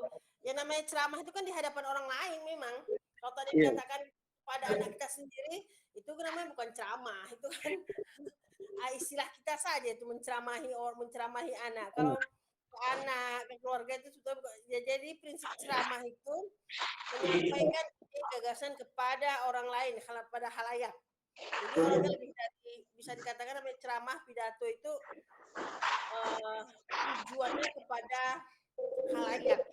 Yang namanya ceramah itu kan di hadapan orang lain memang. Kalau tadi dikatakan pada anak kita sendiri, itu namanya bukan ceramah, itu kan istilah kita saja itu menceramahi anak. Kalau anak, ke keluarga itu sudah ya, jadi prinsip ceramah itu menyampaikan gagasan kepada orang lain, pada halayak. Jadi orangnya lebih bisa dikatakan namanya ceramah pidato itu tujuannya kepada halayak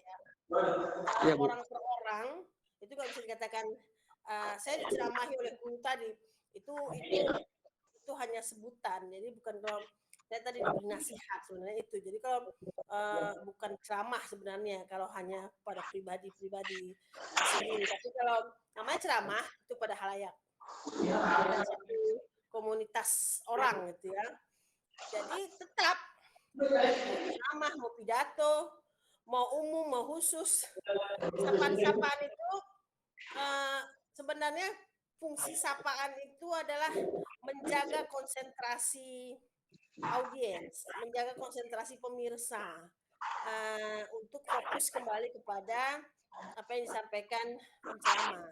ya. Orang per orang itu kalau bisa dikatakan saya diceramahi oleh guru tadi itu hanya sebutan, jadi bukan kalau saya tadi diberi nasihat sebenarnya itu. Jadi kalau bukan ceramah sebenarnya kalau hanya pada pribadi sendiri, tapi kalau namanya ceramah itu pada halayak, pada satu komunitas orang gitu ya. Jadi tetap mau ceramah, mau pidato, mau umum, mau khusus, sapaan-sapaan itu sebenarnya fungsi sapaan itu adalah menjaga konsentrasi audiens, menjaga konsentrasi pemirsa untuk fokus kembali kepada apa yang disampaikan penceramah.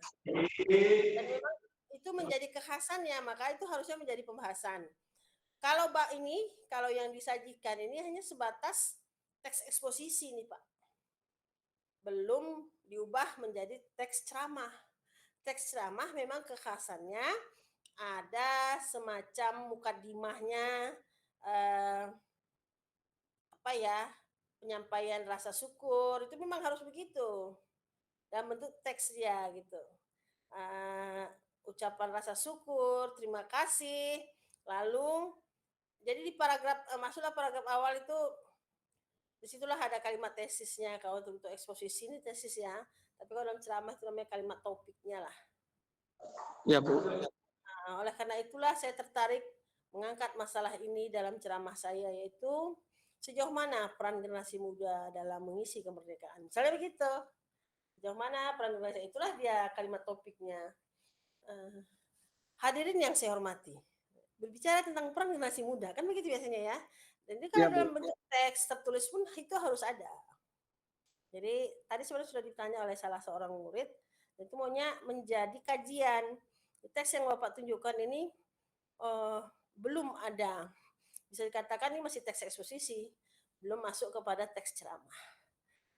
Dan memang itu menjadi kekhasannya, maka itu harusnya menjadi pembahasan. Kalau kalau yang disajikan ini hanya sebatas teks eksposisi nih Pak, belum diubah menjadi teks ceramah. Teks ceramah memang kekhasannya ada semacam mukadimahnya, penyampaian rasa syukur, itu memang harus begitu dalam bentuk teks dia gitu. Ucapan rasa syukur, terima kasih, lalu jadi di masuklah paragraf awal itu, disitulah ada kalimat tesisnya. Kalau untuk eksposisi ini tesis ya, tapi kalau dalam ceramah itu namanya kalimat topiknya lah. Ya Bu. Oleh karena itulah saya tertarik mengangkat masalah ini dalam ceramah saya, yaitu sejauh mana peran generasi muda dalam mengisi kemerdekaan. Misalnya begitu, sejauh mana peran generasi, itulah dia kalimat topiknya. Hadirin yang saya hormati, berbicara tentang peran generasi muda, kan begitu biasanya ya. Dan ini kalau dalam bentuk teks tertulis pun itu harus ada. Jadi tadi sebenarnya sudah ditanya oleh salah seorang murid, itu maunya menjadi kajian. Teks yang Bapak tunjukkan ini belum ada, bisa dikatakan ini masih teks eksposisi, belum masuk kepada teks ceramah.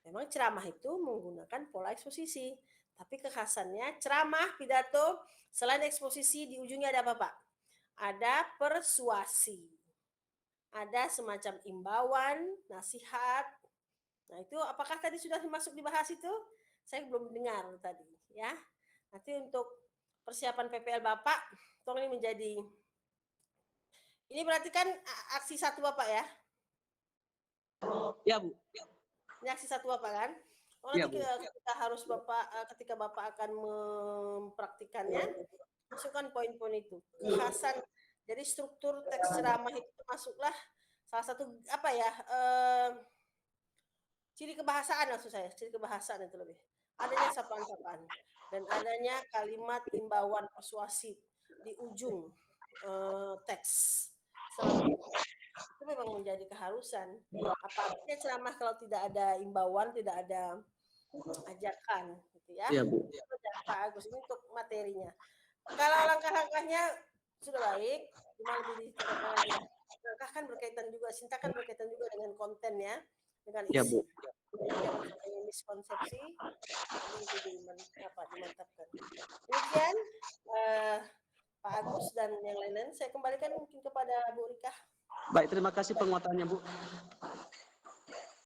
Memang ceramah itu menggunakan pola eksposisi, tapi kekhasannya ceramah, pidato, selain eksposisi di ujungnya ada apa Pak? Ada persuasi, ada semacam imbauan, nasihat. Nah itu apakah tadi sudah masuk dibahas itu? Saya belum dengar tadi ya. Nanti untuk persiapan PPL Bapak, tolong ini menjadi, ini berarti kan aksi satu Bapak ya? Ya Bu. Ini aksi satu Bapak kan? Nanti kita harus ketika Bapak akan mempraktikannya, masukkan poin-poin itu. Kekhasan, jadi struktur teks ceramah itu masuklah salah satu ciri kebahasaan, maksud saya, ciri kebahasaan itu lebih. Adanya sapaan-sapaan dan adanya kalimat imbauan persuasif di ujung teks. Itu memang menjadi keharusan. Apalagi ceramah kalau tidak ada imbauan, tidak ada ajakan, gitu ya. Iya, Bu. Pak Agus, ini untuk materinya. Kalau langkah-langkahnya sudah baik, cuma lebih ditingkatkan lagi. Langkah kan berkaitan juga, Sinta kan berkaitan juga dengan konten ya, dengan isi. Ya, Bu. Jangan sampai miskonsepsi, ini itu dimantapkan. Demikian Pak Agus dan yang lain-lain, saya kembalikan mungkin kepada Bu Rika. Baik, terima kasih penguatannya, Bu.